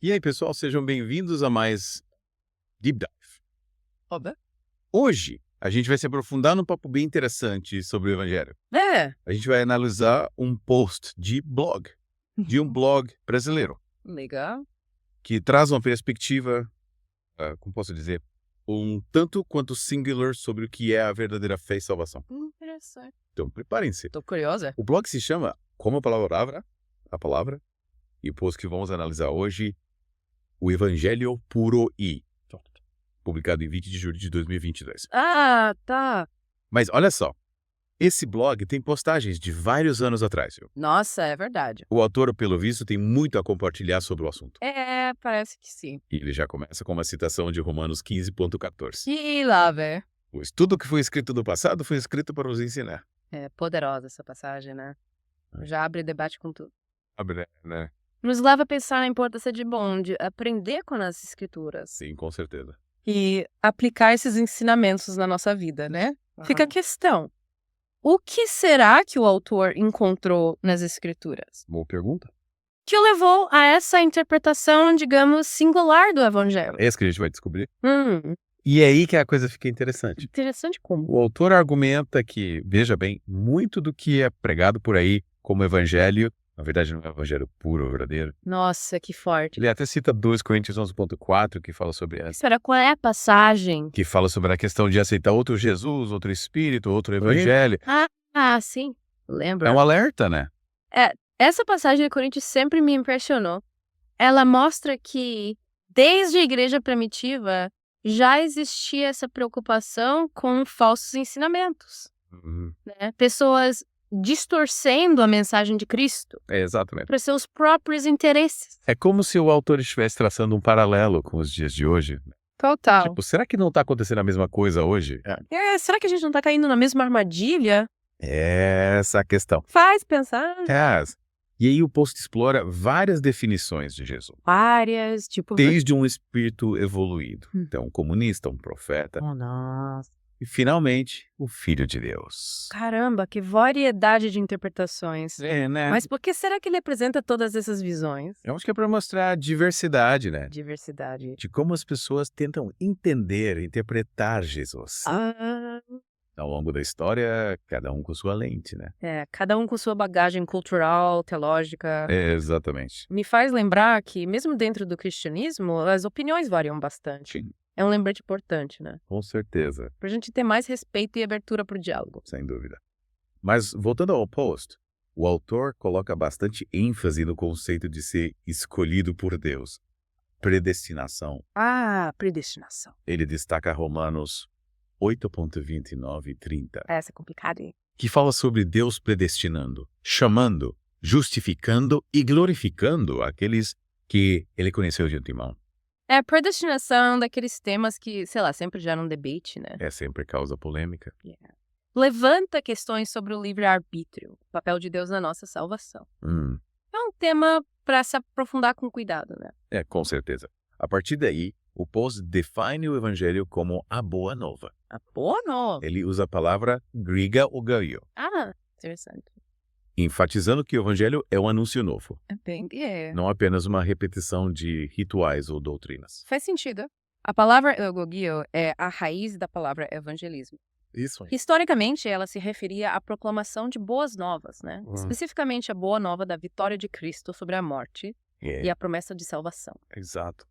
E aí, pessoal, sejam bem-vindos a mais Deep Dive. Oba. Hoje, a gente vai se aprofundar num papo bem interessante sobre o Evangelho. A gente vai analisar um post de um blog brasileiro, Legal. que traz uma perspectiva, como posso dizer, um tanto quanto singular sobre o que é a verdadeira fé e salvação. Interessante. Então, preparem-se. Tô curiosa. O blog se chama Como a Palavra, e o post que vamos analisar hoje, o Evangelho Puro I, publicado em 20 de julho de 2022. Ah, tá. Mas olha só, esse blog tem postagens de vários anos atrás, viu? Nossa, é verdade. O autor, pelo visto, tem muito a compartilhar sobre o assunto. Parece que sim. E ele já começa com uma citação de Romanos 15.14. E lá, velho. Pois tudo que foi escrito no passado foi escrito para nos ensinar. É poderosa essa passagem, né? Já abre debate com tudo. Abre, né? Nos leva a pensar na importância de aprender com as escrituras. Sim, com certeza. E aplicar esses ensinamentos na nossa vida, né? Fica a questão. O que será que o autor encontrou nas escrituras? Boa pergunta. Que o levou a essa interpretação, digamos, singular do evangelho? É isso que a gente vai descobrir. E é aí que a coisa fica interessante. Interessante como. O autor argumenta que, veja bem, muito do que é pregado por aí como evangelho, na verdade não é um evangelho puro, verdadeiro. Nossa, que forte. Ele até cita 2 Coríntios 11.4, que fala sobre essa. Espera, qual é a passagem? Que fala sobre a questão de aceitar outro Jesus, outro Espírito, outro Evangelho. Sim. Lembro. É um alerta, né? Essa passagem de Coríntios sempre me impressionou. Ela mostra que, desde a igreja primitiva, já existia essa preocupação com falsos ensinamentos. Né? Pessoas distorcendo a mensagem de Cristo Exatamente. para seus próprios interesses. É como se o autor estivesse traçando um paralelo com os dias de hoje. Total. Tipo, será que não está acontecendo a mesma coisa hoje? Será que a gente não tá caindo na mesma armadilha? Essa é a questão. Faz pensar. E aí o post explora várias definições de Jesus. Várias, tipo... Desde um espírito evoluído. Então, um comunista, um profeta. Oh, nossa. E, finalmente, o Filho de Deus. Caramba, que variedade de interpretações. Né? Mas por que será que ele apresenta todas essas visões? Eu acho que é para mostrar a diversidade, né? Diversidade. De como as pessoas tentam entender, interpretar Jesus. Ao longo da história, cada um com sua lente, né? Cada um com sua bagagem cultural, teológica. Exatamente. Me faz lembrar que, mesmo dentro do cristianismo, as opiniões variam bastante. Sim. É um lembrete importante, né? Com certeza. Pra gente ter mais respeito e abertura pro diálogo. Sem dúvida. Mas, voltando ao post, o autor coloca bastante ênfase no conceito de ser escolhido por Deus. Predestinação. Predestinação. Ele destaca Romanos 8.29 e 30. Essa é complicada, hein? Que fala sobre Deus predestinando, chamando, justificando e glorificando aqueles que ele conheceu de antemão. Predestinação daqueles temas que, sei lá, sempre geram debate, né? Sempre causa polêmica. Levanta questões sobre o livre-arbítrio, o papel de Deus na nossa salvação. É um tema para se aprofundar com cuidado, né? Com certeza. A partir daí, o post define o evangelho como a boa nova. A boa nova? Ele usa a palavra grega ou gaio. Interessante. Enfatizando que o evangelho é um anúncio novo. Não Não apenas uma repetição de rituais ou doutrinas. Faz sentido. A palavra eugogio é a raiz da palavra evangelismo. Isso aí. Historicamente, ela se referia à proclamação de boas novas, né? Especificamente a boa nova da vitória de Cristo sobre a morte e a promessa de salvação. Exato.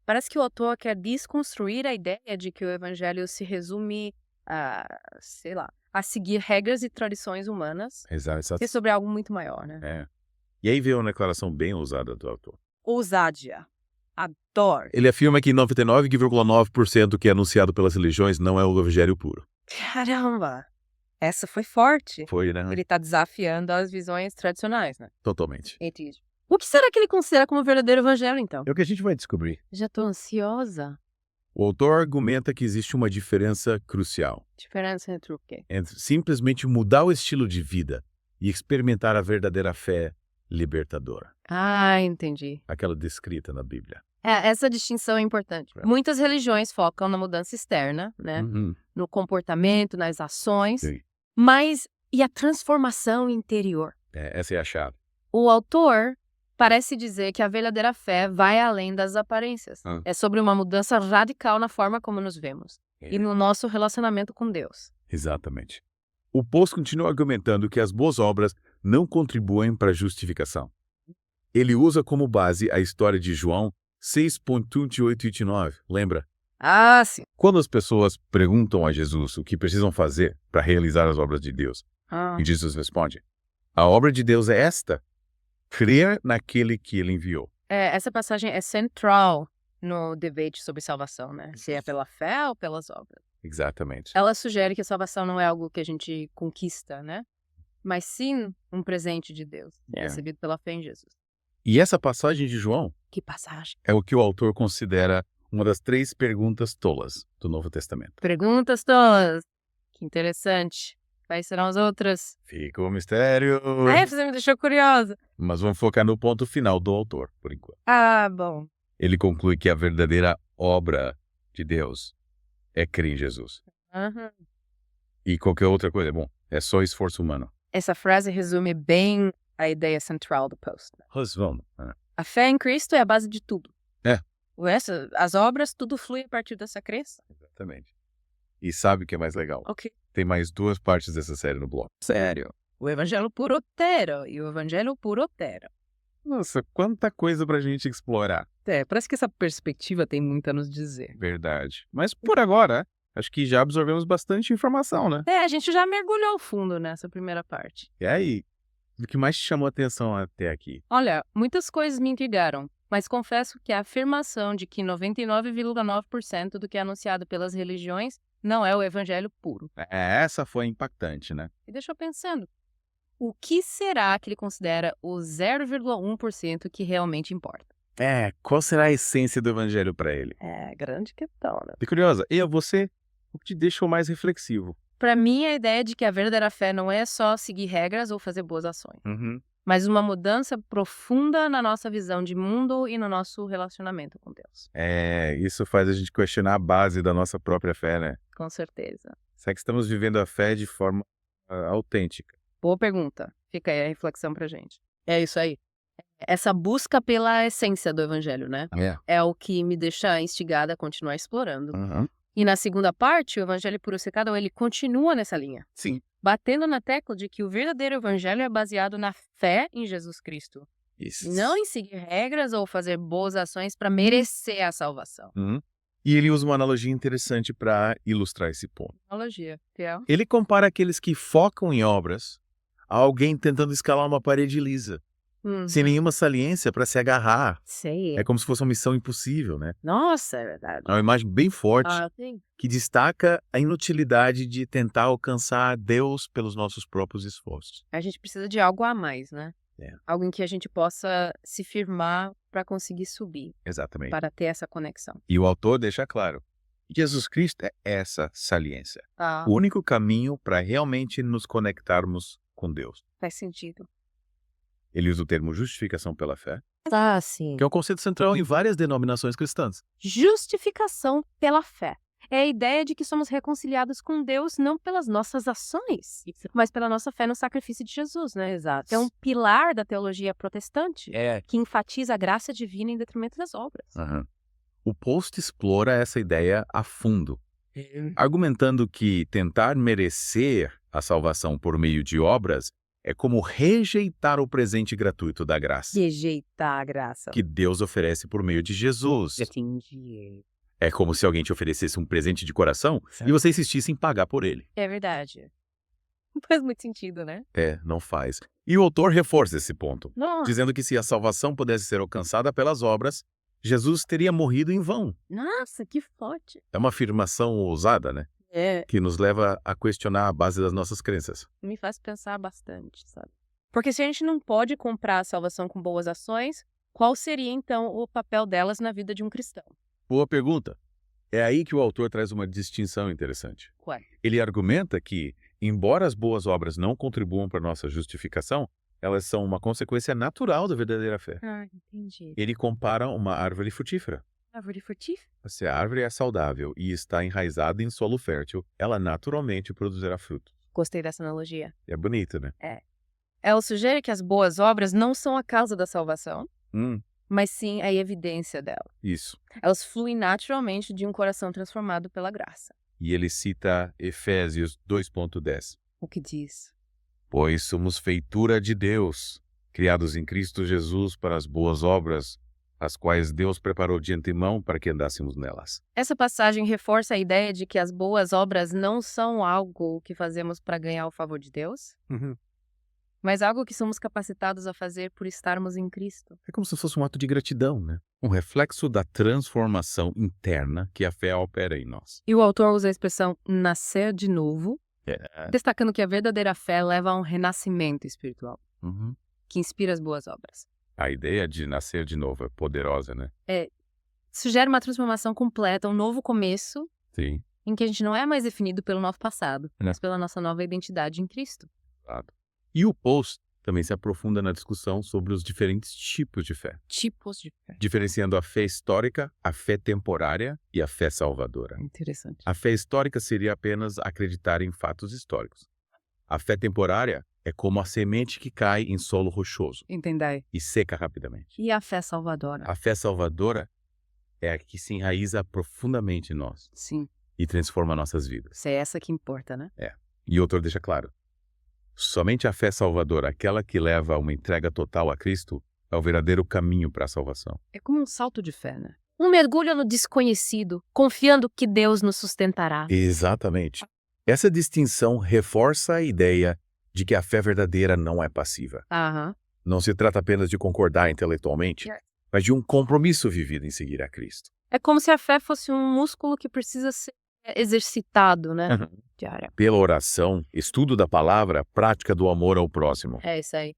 Parece que o autor quer desconstruir a ideia de que o evangelho se resume a seguir regras e tradições humanas, Exato. que é sobre algo muito maior, né? E aí veio uma declaração bem ousada do autor. Ousadia. Adoro. Ele afirma que 99,9% que é anunciado pelas religiões não é o evangelho puro. Caramba! Essa foi forte. Foi, né? Ele está desafiando as visões tradicionais, né? Totalmente. Entendi. O que será que ele considera como verdadeiro evangelho, então? É o que a gente vai descobrir. Já tô ansiosa. O autor argumenta que existe uma diferença crucial. Diferença entre o quê? Entre simplesmente mudar o estilo de vida e experimentar a verdadeira fé libertadora. Entendi. Aquela descrita na Bíblia. Essa distinção é importante. Muitas religiões focam na mudança externa, né? No comportamento, nas ações. Sim. Mas e a transformação interior? Essa é a chave. O autor parece dizer que a verdadeira fé vai além das aparências. É sobre uma mudança radical na forma como nos vemos e no nosso relacionamento com Deus. Exatamente. O Post continua argumentando que as boas obras não contribuem para a justificação. Ele usa como base a história de João 6.28 e 29, lembra? Ah, sim. Quando as pessoas perguntam a Jesus o que precisam fazer para realizar as obras de Deus, e Jesus responde, a obra de Deus é esta, crer naquele que ele enviou. Essa passagem é central no debate sobre salvação, né? Se é pela fé ou pelas obras. Exatamente. Ela sugere que a salvação não é algo que a gente conquista, né? Mas sim um presente de Deus, recebido pela fé em Jesus. E essa passagem de João Que passagem. é o que o autor considera uma das 3 perguntas tolas do Novo Testamento. Perguntas todas. Que interessante. Quais serão as outras? Fica o mistério. Você me deixou curiosa. Mas vamos focar no ponto final do autor, por enquanto. Ah, bom. Ele conclui que a verdadeira obra de Deus é crer em Jesus. E qualquer outra coisa, bom, é só esforço humano. Essa frase resume bem a ideia central do Post. Vamos. A fé em Cristo é a base de tudo. As obras, tudo flui a partir dessa crença. Exatamente. E sabe o que é mais legal? Ok. Tem mais 2 partes dessa série no blog. Sério? O Evangelho por Otero e o Evangelho por Otero. Nossa, quanta coisa pra gente explorar. Parece que essa perspectiva tem muito a nos dizer. Verdade. Mas por agora, acho que já absorvemos bastante informação, né? A gente já mergulhou fundo nessa primeira parte. E aí, o que mais te chamou a atenção até aqui? Olha, muitas coisas me intrigaram, mas confesso que a afirmação de que 99,9% do que é anunciado pelas religiões não é o evangelho puro. Essa foi impactante, né? E deixou pensando, o que será que ele considera o 0,1% que realmente importa? Qual será a essência do evangelho para ele? Grande questão, né? Fiquei curiosa. E você, o que te deixou mais reflexivo? Para mim, a ideia de que a verdadeira fé não é só seguir regras ou fazer boas ações, mas uma mudança profunda na nossa visão de mundo e no nosso relacionamento com Deus. Isso faz a gente questionar a base da nossa própria fé, né? Com certeza. Será que estamos vivendo a fé de forma autêntica? Boa pergunta. Fica aí a reflexão pra gente. É isso aí. Essa busca pela essência do evangelho, né? É o que me deixa instigada a continuar explorando. E na segunda parte, o evangelho puro secado, ele continua nessa linha. Sim. Batendo na tecla de que o verdadeiro evangelho é baseado na fé em Jesus Cristo. Isso. Não em seguir regras ou fazer boas ações para merecer a salvação. E ele usa uma analogia interessante para ilustrar esse ponto. Analogia, fiel. Ele compara aqueles que focam em obras a alguém tentando escalar uma parede lisa, sem nenhuma saliência para se agarrar. Sei. É como se fosse uma missão impossível, né? Nossa, é verdade. É uma imagem bem forte Sim. que destaca a inutilidade de tentar alcançar Deus pelos nossos próprios esforços. A gente precisa de algo a mais, né? Algo em que a gente possa se firmar para conseguir subir. Exatamente. Para ter essa conexão. E o autor deixa claro que Jesus Cristo é essa saliência. O único caminho para realmente nos conectarmos com Deus. Faz sentido. Ele usa o termo justificação pela fé, Sim. que é um conceito central em várias denominações cristãs. Justificação pela fé. É a ideia de que somos reconciliados com Deus não pelas nossas ações, mas pela nossa fé no sacrifício de Jesus, né? Exato. É um pilar da teologia protestante É. que enfatiza a graça divina em detrimento das obras. O Post explora essa ideia a fundo, argumentando que tentar merecer a salvação por meio de obras é como rejeitar o presente gratuito da graça Rejeitar a graça. que Deus oferece por meio de Jesus. Entendi. É como se alguém te oferecesse um presente de coração e você insistisse em pagar por ele. É verdade. Não faz muito sentido, né? Não faz. E o autor reforça esse ponto, Nossa, dizendo que se a salvação pudesse ser alcançada pelas obras, Jesus teria morrido em vão. nossa, que forte. É uma afirmação ousada, né? Que nos leva a questionar a base das nossas crenças. Me faz pensar bastante, sabe? Porque se a gente não pode comprar a salvação com boas ações, qual seria então o papel delas na vida de um cristão? Boa pergunta. É aí que o autor traz uma distinção interessante. Qual? Ele argumenta que, embora as boas obras não contribuam para a nossa justificação, elas são uma consequência natural da verdadeira fé. Entendi. Ele compara uma árvore frutífera. Árvore frutífera? Se a árvore é saudável e está enraizada em solo fértil, ela naturalmente produzirá fruto. Gostei dessa analogia. É bonito, né? Ela sugere que as boas obras não são a causa da salvação, Hum, mas sim a evidência dela. isso. Elas fluem naturalmente de um coração transformado pela graça. E ele cita Efésios 2.10. O que diz? Pois somos feitura de Deus, criados em Cristo Jesus para as boas obras, as quais Deus preparou de antemão para que andássemos nelas. Essa passagem reforça a ideia de que as boas obras não são algo que fazemos para ganhar o favor de Deus, mas algo que somos capacitados a fazer por estarmos em Cristo. É como se fosse um ato de gratidão, né? Um reflexo da transformação interna que a fé opera em nós. E o autor usa a expressão nascer de novo, É. destacando que a verdadeira fé leva a um renascimento espiritual, Uhum. que inspira as boas obras. A ideia de nascer de novo é poderosa, né? Sugere uma transformação completa, um novo começo, Sim. em que a gente não é mais definido pelo nosso passado, mas pela nossa nova identidade em Cristo. E o post também se aprofunda na discussão sobre os diferentes tipos de fé, Tipos de fé. diferenciando a fé histórica, a fé temporária e a fé salvadora. Interessante. A fé histórica seria apenas acreditar em fatos históricos. A fé temporária é como a semente que cai em solo rochoso Entendei. e seca rapidamente. E a fé salvadora? A fé salvadora é a que se enraiza profundamente em nós Sim, e transforma nossas vidas. é essa que importa, né? E o autor deixa claro, somente a fé salvadora, aquela que leva a uma entrega total a Cristo, é o verdadeiro caminho para a salvação. É como um salto de fé, né? Um mergulho no desconhecido, confiando que Deus nos sustentará. Exatamente. Essa distinção reforça a ideia de que a fé verdadeira não é passiva. Aham. Não se trata apenas de concordar intelectualmente, mas de um compromisso vivido em seguir a Cristo. É como se a fé fosse um músculo que precisa ser exercitado, né? Diária. Pela oração, estudo da palavra, prática do amor ao próximo. É isso aí.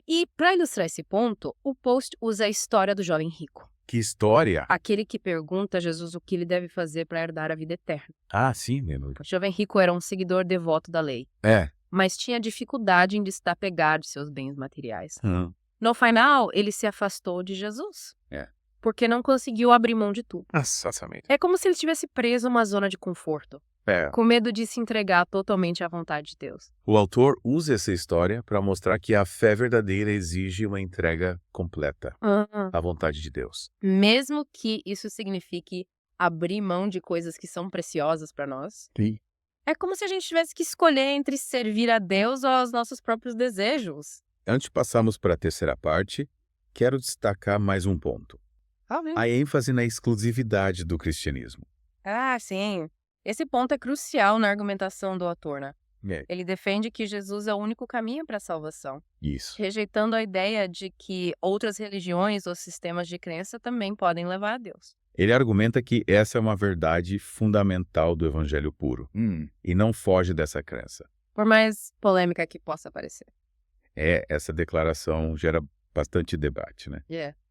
E para ilustrar esse ponto, o post usa a história do jovem rico. Que história! Aquele que pergunta a Jesus o que ele deve fazer para herdar a vida eterna. Ah, sim, Neno. O jovem rico era um seguidor devoto da lei, É. mas tinha dificuldade em desapegar de seus bens materiais. No final, ele se afastou de Jesus. É. Porque não conseguiu abrir mão de tudo. Exatamente. É como se ele estivesse preso a uma zona de conforto, É. com medo de se entregar totalmente à vontade de Deus. O autor usa essa história para mostrar que a fé verdadeira exige uma entrega completa à vontade de Deus. Mesmo que isso signifique abrir mão de coisas que são preciosas para nós. Sim. É como se a gente tivesse que escolher entre servir a Deus ou aos nossos próprios desejos. Antes de passarmos para a terceira parte, quero destacar mais um ponto. A ênfase na exclusividade do cristianismo. Ah, sim. Esse ponto é crucial na argumentação do autor, né? Ele defende que Jesus é o único caminho para a salvação, Isso. rejeitando a ideia de que outras religiões ou sistemas de crença também podem levar a Deus. Ele argumenta que essa é uma verdade fundamental do evangelho puro e não foge dessa crença. Por mais polêmica que possa parecer. Essa declaração gera bastante debate, né?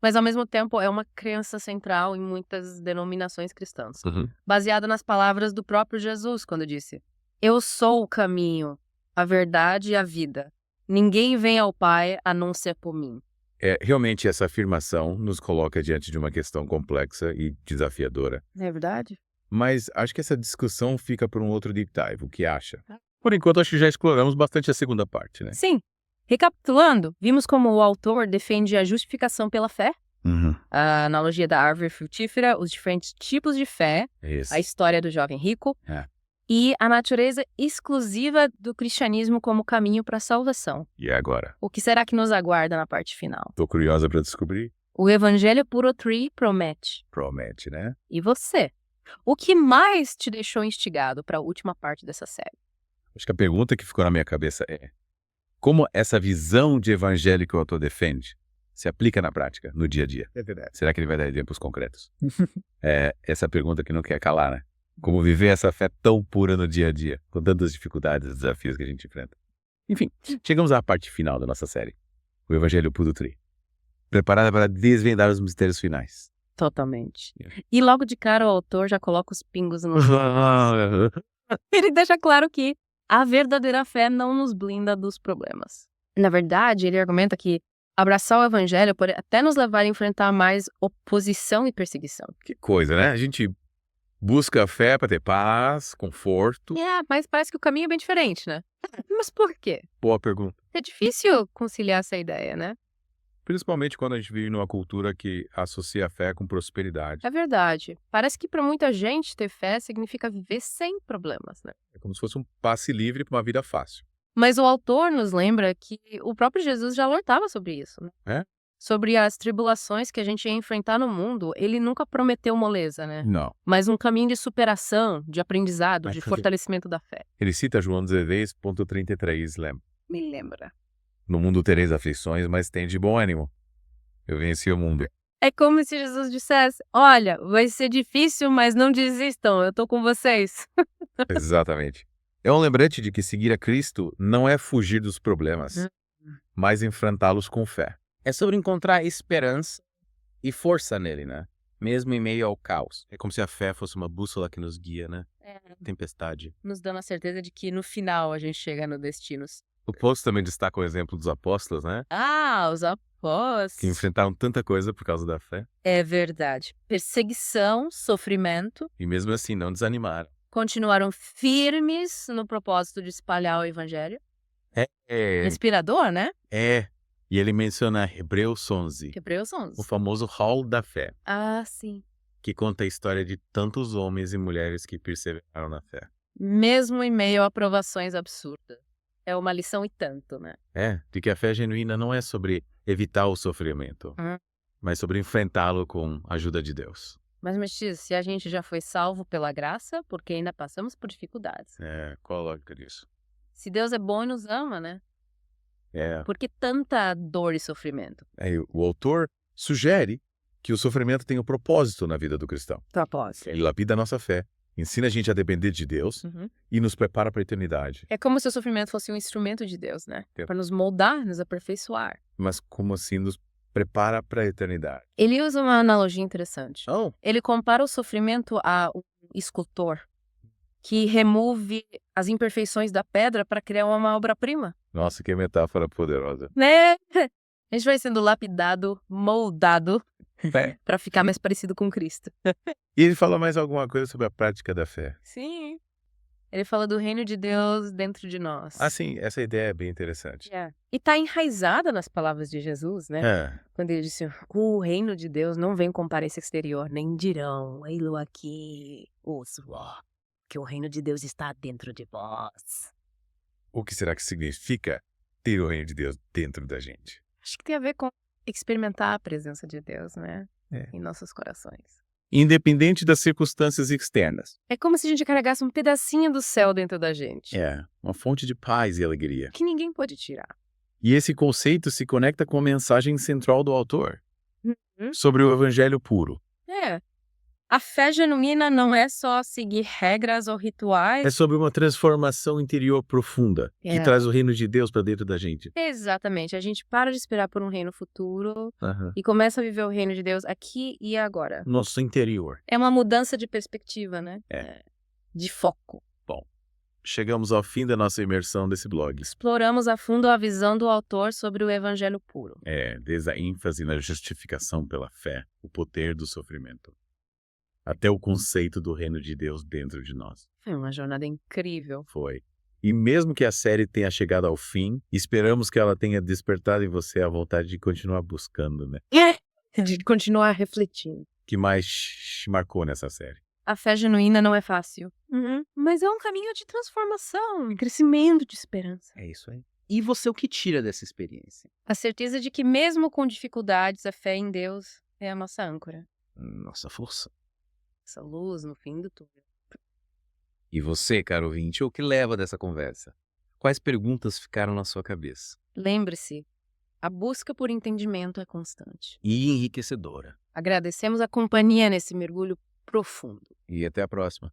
Mas, ao mesmo tempo, é uma crença central em muitas denominações cristãs, baseada nas palavras do próprio Jesus, quando disse: Eu sou o caminho, a verdade e a vida. Ninguém vem ao Pai a não ser por mim. Realmente, essa afirmação nos coloca diante de uma questão complexa e desafiadora. É verdade? Mas acho que essa discussão fica por um outro deep dive. O que acha? Por enquanto, acho que já exploramos bastante a segunda parte, né? Sim. Recapitulando, vimos como o autor defende a justificação pela fé, a analogia da árvore frutífera, os diferentes tipos de fé, Isso. a história do jovem rico e a natureza exclusiva do cristianismo como caminho para a salvação. E agora? O que será que nos aguarda na parte final? Tô curiosa para descobrir. O Evangelho Puro 3 promete. Promete, né? E você? O que mais te deixou instigado para a última parte dessa série? Acho que a pergunta que ficou na minha cabeça é: como essa visão de evangelho que o autor defende se aplica na prática, no dia a dia? É verdade. Será que ele vai dar exemplos concretos? Essa pergunta que não quer calar, né? Como viver essa fé tão pura no dia a dia, com tantas dificuldades e desafios que a gente enfrenta. Enfim, chegamos à parte final da nossa série, o Evangelho Puro 3. Preparada para desvendar os mistérios finais. Totalmente. E logo de cara o autor já coloca os pingos no... Ele deixa claro que a verdadeira fé não nos blinda dos problemas. Na verdade, ele argumenta que abraçar o evangelho pode até nos levar a enfrentar mais oposição e perseguição. Que coisa, né? A gente busca a fé para ter paz, conforto. Mas parece que o caminho é bem diferente, né? Mas por quê? Boa pergunta. É difícil conciliar essa ideia, né? Principalmente quando a gente vive numa cultura que associa a fé com prosperidade. É verdade. Parece que para muita gente ter fé significa viver sem problemas, né? É como se fosse um passe livre para uma vida fácil. Mas o autor nos lembra que o próprio Jesus já alertava sobre isso, né? É? Sobre as tribulações que a gente ia enfrentar no mundo, ele nunca prometeu moleza, né? Não. Mas um caminho de superação, de aprendizado, Mas de por quê? fortalecimento da fé. Ele cita João 16,33, lembra? Me lembra. No mundo tereis aflições, mas tende bom ânimo. Eu venci o mundo. É como se Jesus dissesse, olha, vai ser difícil, mas não desistam, eu tô com vocês. Exatamente. É um lembrete de que seguir a Cristo não é fugir dos problemas, mas enfrentá-los com fé. É sobre encontrar esperança e força nele, né? Mesmo em meio ao caos. É como se a fé fosse uma bússola que nos guia, né? Tempestade. Nos dando a certeza de que no final a gente chega no destino. O post também destaca o exemplo dos apóstolos, né? Ah, os apóstolos. Que enfrentaram tanta coisa por causa da fé. É verdade. Perseguição, sofrimento. E mesmo assim não desanimaram. Continuaram firmes no propósito de espalhar o evangelho. É. Inspirador, né? E ele menciona Hebreus 11, Hebreus o 11. famoso Hall da Fé, Ah, sim. que conta a história de tantos homens e mulheres que perseveraram na fé. Mesmo em meio a provações absurdas. É uma lição e tanto, né? De que a fé genuína não é sobre evitar o sofrimento, mas sobre enfrentá-lo com a ajuda de Deus. Mas, Mestiço, se a gente já foi salvo pela graça, porque ainda passamos por dificuldades. Qual a lógica disso? Se Deus é bom e nos ama, né? É, Por que tanta dor e sofrimento? o autor sugere que o sofrimento tem um propósito na vida do cristão. Propósito. Ele lapida a nossa fé, ensina a gente a depender de Deus e nos prepara para a eternidade. É como se o sofrimento fosse um instrumento de Deus, né? É. Para nos moldar, nos aperfeiçoar. Mas como assim nos prepara para a eternidade? Ele usa uma analogia interessante. Oh, Ele compara o sofrimento a um escultor que remove as imperfeições da pedra para criar uma obra-prima. nossa, que metáfora poderosa. Né? A gente vai sendo lapidado, moldado Fé. para ficar mais parecido com Cristo. E ele fala mais alguma coisa sobre a prática da fé? Sim. Ele fala do reino de Deus dentro de nós. Sim, essa ideia é bem interessante. E tá enraizada nas palavras de Jesus, né? Quando ele disse, o reino de Deus não vem com aparência exterior, nem dirão, ei-lo aqui, ouço, que o reino de Deus está dentro de vós. O que será que significa ter o reino de Deus dentro da gente? Acho que tem a ver com experimentar a presença de Deus, né? Em nossos corações. Independente das circunstâncias externas. É como se a gente carregasse um pedacinho do céu dentro da gente. Uma fonte de paz e alegria. Que ninguém pode tirar. E esse conceito se conecta com a mensagem central do autor sobre o evangelho puro. A fé genuína não é só seguir regras ou rituais. É sobre uma transformação interior profunda que traz o reino de Deus para dentro da gente. Exatamente. A gente para de esperar por um reino futuro e começa a viver o reino de Deus aqui e agora. Nosso interior. É uma mudança de perspectiva, né? De foco. Chegamos ao fim da nossa imersão desse blog. Exploramos a fundo a visão do autor sobre o evangelho puro. Desde a ênfase na justificação pela fé, o poder do sofrimento, até o conceito do reino de Deus dentro de nós. Foi uma jornada incrível. Foi. E mesmo que a série tenha chegado ao fim, esperamos que ela tenha despertado em você a vontade de continuar buscando, né? De continuar refletindo. O que mais te marcou nessa série? A fé genuína não é fácil. Mas é um caminho de transformação, de crescimento, de esperança. É isso aí. E você, o que tira dessa experiência? A certeza de que mesmo com dificuldades, a fé em Deus é a nossa âncora. Nossa força. Essa luz no fim do túnel. E você, caro ouvinte, o que leva dessa conversa? Quais perguntas ficaram na sua cabeça? Lembre-se, a busca por entendimento é constante. E enriquecedora. Agradecemos a companhia nesse mergulho profundo. E até a próxima.